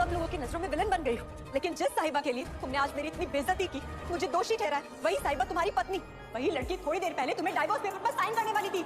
बहुत लोगों की नजरों में विलन बन गई हो, लेकिन जिस साहिबा के लिए तुमने आज मेरी इतनी बेइज्जती की, मुझे दोषी ठहराया, वही साहिबा तुम्हारी पत्नी, वही लड़की थोड़ी देर पहले तुम्हें डाइवोर्स पेपर पर साइन करने वाली थी।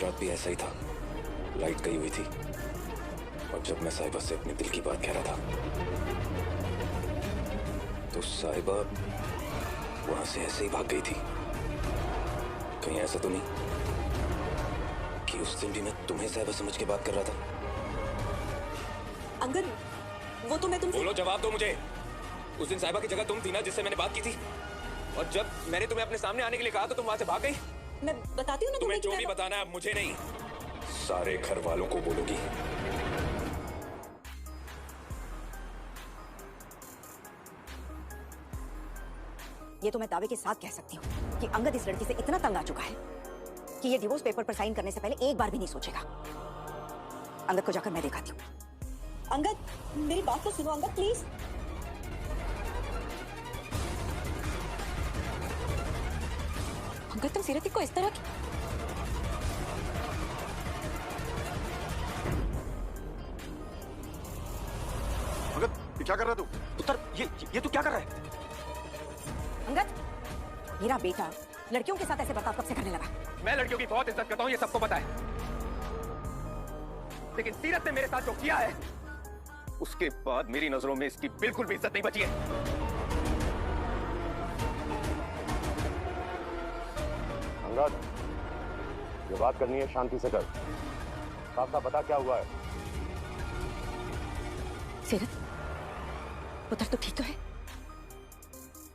रात भी ऐसा ही था, लाइट गई हुई थी और जब मैं साहिबा से अपने दिल की बात कह रहा था तो साहिबा वहां से ऐसे ही भाग गई थी। कहीं ऐसा तो नहीं कि उस दिन भी मैं तुम्हें साहिबा समझ के बात कर रहा था? अंगद, वो तो मैं तुमसे... बोलो, जवाब दो मुझे। उस दिन साहिबा की जगह तुम थी ना जिससे मैंने बात की थी, और जब मैंने तुम्हें अपने सामने आने के लिए कहा तो तुम वहां से भाग गई। मैं बताती हूँ ना तुम्हें जो भी बताना है मुझे नहीं, सारे घर वालों को बोलोगी। ये तो मैं दावे के साथ कह सकती हूँ कि अंगद इस लड़की से इतना तंग आ चुका है कि ये डिवोर्स पेपर पर साइन करने से पहले एक बार भी नहीं सोचेगा। अंगद को जाकर मैं दिखाती हूँ। अंगद, मेरी बात तो सुनो अंगद, प्लीज। अंगद, तुम सीरत को इस तरह की... अंगद, ये क्या कर रहा है तू? उत्तर, ये तू क्या कर रहा है? अंगद, मेरा बेटा लड़कियों के साथ ऐसे बर्ताव कब से करने लगा? मैं लड़कियों की बहुत इज्जत करता हूँ, ये सबको पता है, लेकिन सीरत ने मेरे साथ जो किया है उसके बाद मेरी नजरों में इसकी बिल्कुल भी इज्जत नहीं बची है। अंगद, ये बात करनी है शांति से कर। साफ साफ बता क्या हुआ है। सीरत, उधर तो ठीक तो है?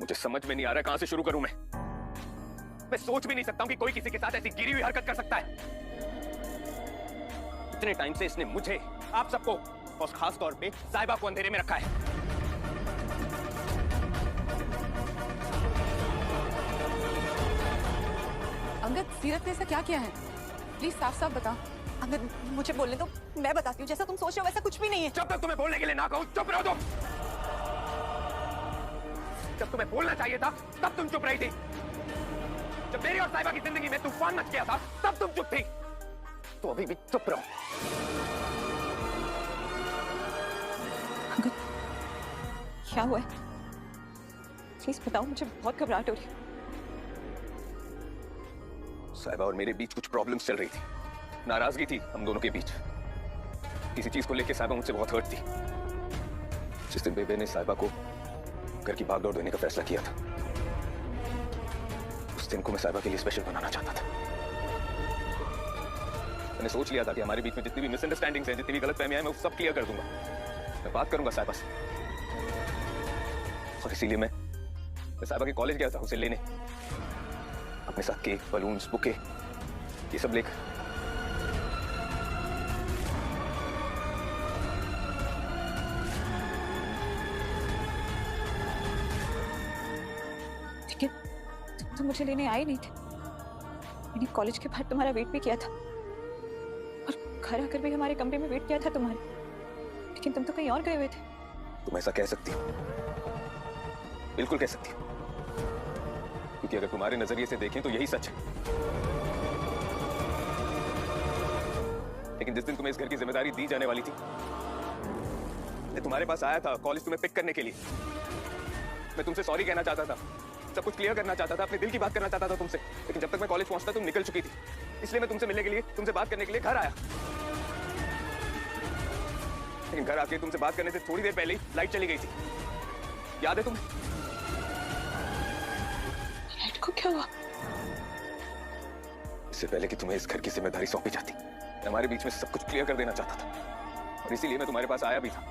मुझे समझ में नहीं आ रहा कहां से शुरू करूं मैं सोच भी नहीं सकता हूं कि कोई किसी के साथ ऐसी गिरी हुई हरकत कर सकता है। इतने टाइम से इसने मुझे, आप सबको और खास तौर पे साहिबा को अंधेरे में रखा है। अंगद, सीरत ने ऐसा क्या किया है? प्लीज साफ साफ बताओ। अंगद, मुझे बोलने दो, मैं बताती हूँ। जैसा तुम सोच रहे हो वैसा कुछ भी नहीं है। जब तक तुम्हें बोलने के लिए ना कहूं, चुप रहो तुम। जब तुम्हें बोलना चाहिए था तब तुम चुप रही थी। जब मेरी और साहिबा की जिंदगी में तूफान मच गया था तब तुम चुप थी, तो अभी भी चुप रहो। अंगद, क्या हुआ है? प्लीज बताओ, मुझे बहुत घबराहट हो रही है। साहिबा और मेरे बीच कुछ प्रॉब्लम्स चल रही थी, नाराजगी थी हम दोनों के बीच। किसी चीज को लेकर साहिबा मुझसे बहुत हर्ट थी। जिस दिन बेबे ने साहिबा को घर की भागदौड़ देने का फैसला किया था, उस दिन को मैं साहिबा के लिए स्पेशल बनाना चाहता था। मैंने सोच लिया था कि हमारे बीच में जितनी भी मिसअंडरस्टैंडिंग्स हैं, जितनी भी गलतफहमियां हैं, मैं सब क्लियर कर दूंगा। मैं बात करूंगा साहिबा से, और इसीलिए मैं साहिबा के कॉलेज गया था उसे लेने, अपने साथ केक, बलून्स, बुके, ये सब लेकर। लेकिन तुम मुझे लेने आए नहीं थे। मैंने कॉलेज के बाहर तुम्हारा वेट भी किया था और घर आकर भी हमारे कमरे में वेट किया था तुम्हारे, लेकिन तुम तो कहीं और गए हुए थे। तुम ऐसा कह सकती हो, बिल्कुल कह सकती हो, क्योंकि अगर तुम्हारे नजरिए से देखें तो यही सच है। लेकिन जिस दिन तुम्हें इस घर की जिम्मेदारी दी जाने वाली थी, मैं तुम्हारे पास आया था कॉलेज तुम्हें पिक करने के लिए। मैं तुमसे सॉरी कहना चाहता था, सब कुछ क्लियर करना चाहता था, अपने दिल की बात करना चाहता था तुमसे, लेकिन जब तक मैं कॉलेज पहुंचता तुम निकल चुकी थी। इसलिए मैं तुमसे मिलने के लिए, तुमसे बात करने के लिए घर आया। लेकिन घर आके तुमसे बात करने से थोड़ी देर पहले ही लाइट चली गई थी, याद है तुम्हें? लाइट को क्या हुआ? इससे पहले कि तुम्हें इस घर की जिम्मेदारी सौंपी जाती, मैं हमारे बीच में सब कुछ क्लियर कर देना चाहता था, और इसीलिए मैं तुम्हारे पास आया भी था।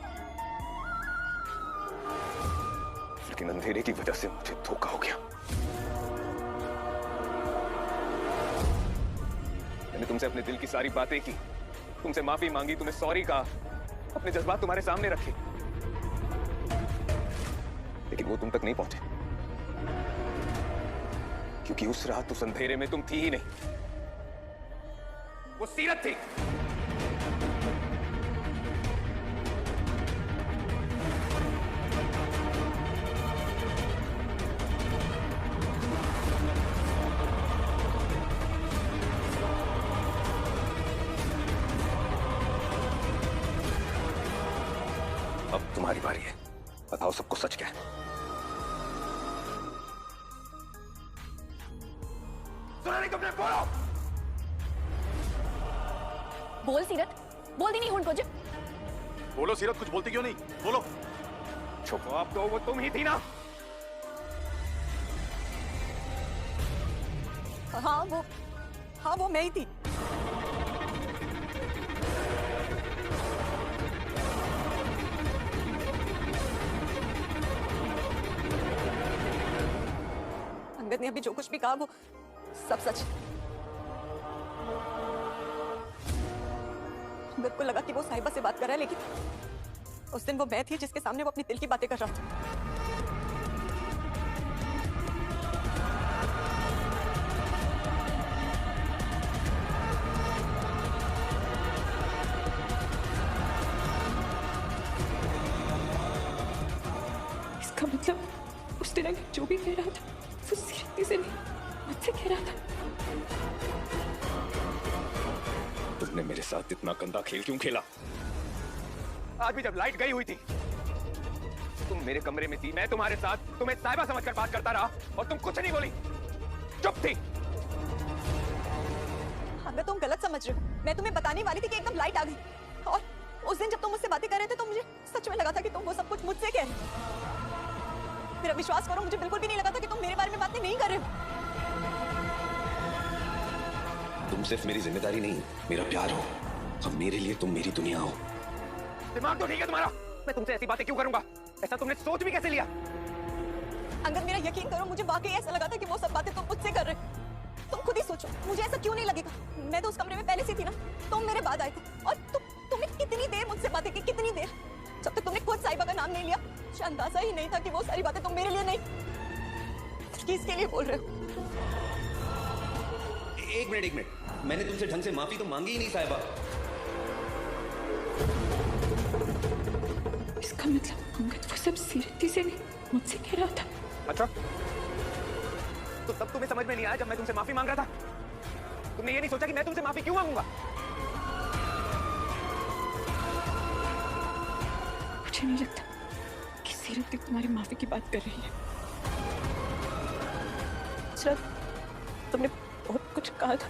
लेकिन अंधेरे की वजह से मुझे धोखा हो गया। मैंने तुमसे अपने दिल की सारी बातें की, तुमसे माफी मांगी, तुम्हें सॉरी कहा, अपने जज्बात तुम्हारे सामने रखे, लेकिन वो तुम तक नहीं पहुंचे। क्योंकि उस रात उस अंधेरे में तुम थी ही नहीं, वो सीरत थी। अब तुम्हारी बारी है, बताओ सबको सच क्या है। सुना नहीं तुमने? बोलो। बोल सीरत, बोल दी नहीं हुन कुछ। बोलो सीरत, कुछ बोलती क्यों नहीं? बोलो। छुपो, अब तो वो तुम ही थी ना? हाँ वो मैं ही थी। अंगद ने अभी जो कुछ भी कहा वो सब सच। अंगद को लगा कि वो साहिबा से बात कर रहा है, लेकिन उस दिन वो मैं थी जिसके सामने वो अपनी दिल की बातें कर रहा था। इसका मतलब उस दिन अंगद जो भी कह रहा था वो सीरत से नहीं, मुझसे कह रहा था। तुमने मेरे साथ इतना गंदा खेल क्यों खेला? आज भी जब लाइट गई हुई थी, तुम मेरे कमरे में थी, मैं तुम्हारे साथ, तुम्हें साहिबा समझकर बात करता रहा और तुम कुछ नहीं बोली, चुप थी। अंगद तुम गलत समझ रहे हो। मैं तुम्हें बताने वाली थी कि एकदम लाइट आ गई, और उस दिन जब तुम मुझसे बातें कर रहे थे तो मुझे सच में लगा था कि तुम वो सब कुछ मुझसे कह रहे हो। मेरा विश्वास करो, मुझे बिल्कुल भी नहीं लगा था कि तुम मेरे बारे में बातें नहीं कर रहे हो। तुम सिर्फ मेरी जिम्मेदारी नहीं, मेरा प्यार हो। अब मेरे लिए तुम मेरी दुनिया हो। दिमाग तो ठीक है तुम्हारा? मैं तुमसे ऐसी बातें क्यों करूंगा? ऐसा तुमने सोच भी कैसे लिया? अंगद मेरा यकीन करो, मुझे वाकई ऐसा लगा था कि वो सब बातें तुम मुझसे कर रहे हो। तुम खुद ही सोचो, मुझे ऐसा क्यों नहीं लगेगा? मैं तो उस कमरे में पहले से थी ना, तुम मेरे बाद आए थे, और तुमने कितनी देर मुझसे बातें की, कितनी देर, जब तक तुमने खुद साहिबा का नाम नहीं लिया। मुझे अंदाजा ही नहीं था कि वो सारी बातें तुम मेरे लिए नहीं, किसके लिए बोल रहे हो। एक मिनट, मैंने तुमसे ढंग से माफी तो मांगी ही नहीं साहिबा। इसका मतलब अंगद वो सब सीरत से नहीं, मुझसे कह रहा था। अच्छा, तो तब तुम्हें समझ में नहीं आया जब मैं तुमसे माफी मांग रहा था? तुमने ये नहीं सोचा कि मैं तुमसे माफी क्यों मांगूंगा? मुझे नहीं लगता कि सीरत भी तुम्हारी माफी की बात कर रही है। तुमने बहुत कुछ कहा था,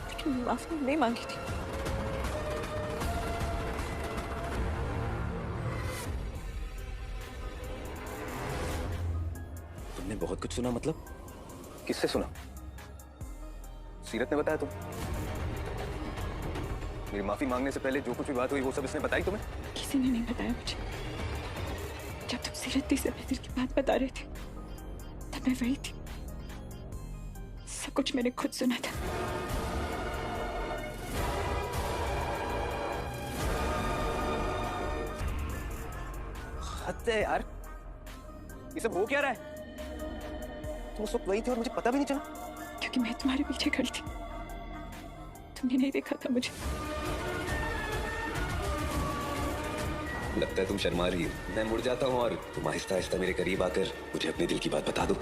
लेकिन माफी नहीं मांगी थी। तुमने बहुत कुछ सुना? मतलब किससे सुना? सीरत ने बताया? तुम मेरी माफी मांगने से पहले जो कुछ भी बात हुई वो सब इसने बताई तुम्हें? किसी ने नहीं बताया मुझे। जब तुम सीरत से अपने दिल की बात बता रहे थे तब मैं वही थी। सब कुछ मैंने खुद सुना था। हद है यार, ये सब हो क्या रहा है? तुम उस वक्त वही थी और मुझे पता भी नहीं चला? क्योंकि मैं तुम्हारे पीछे खड़ी थी, तुमने नहीं देखा था मुझे। लगता है तुम शर्मा रही हो। मैं मुड़ जाता हूँ और तुम आहिस्ता आहिस्ता मेरे करीब आकर मुझे अपने दिल की बात बता दो।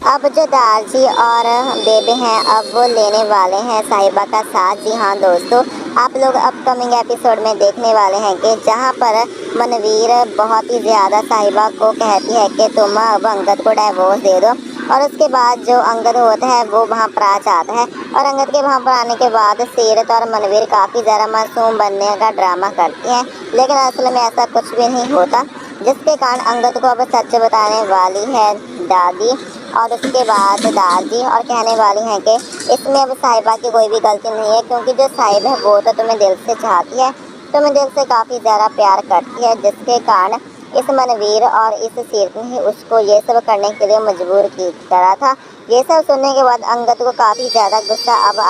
अब जो दारजी और बेबे हैं, अब वो लेने वाले हैं साहिबा का साथ। जी हाँ दोस्तों, आप लोग अपकमिंग एपिसोड में देखने वाले हैं कि जहाँ पर मनवीर बहुत ही ज़्यादा साहिबा को कहती है कि तुम अब अंगद को डाइवोर्स दे दो, और उसके बाद जो अंगद होता है वो वहाँ पर आ जाता है, और अंगद के वहाँ पर आने के बाद सीरत और मनवीर काफ़ी ज़्यादा मासूम बनने का ड्रामा करती हैं, लेकिन असल में ऐसा कुछ भी नहीं होता, जिसके कारण अंगद को अब सच बताने वाली है दादी और उसके बाद दादी, और कहने वाली हैं कि इसमें अब साहिबा की कोई भी गलती नहीं है, क्योंकि जो साहिब है वो तो तुम्हें दिल से चाहती है, तुम्हें दिल से काफ़ी ज़्यादा प्यार करती है, जिसके कारण इस मनवीर और इस सीरत ने उसको ये सब करने के लिए मजबूर की करा था। ये सब सुनने के बाद अंगद को काफ़ी ज़्यादा गुस्सा अब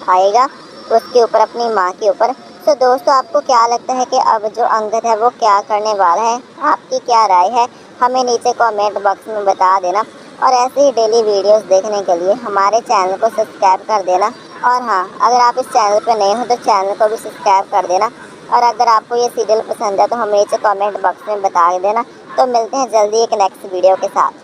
आएगा उसके ऊपर, अपनी माँ के ऊपर। तो दोस्तों, आपको क्या लगता है कि अब जो अंगद है वो क्या करने वाला है? आपकी क्या राय है? हमें नीचे कमेंट बॉक्स में बता देना। और ऐसे ही डेली वीडियोस देखने के लिए हमारे चैनल को सब्सक्राइब कर देना। और हाँ, अगर आप इस चैनल पर नए हो तो चैनल को भी सब्सक्राइब कर देना। और अगर आपको ये सीरियल पसंद है तो हमें नीचे कमेंट बॉक्स में बता देना। तो मिलते हैं जल्दी एक नेक्स्ट वीडियो के साथ।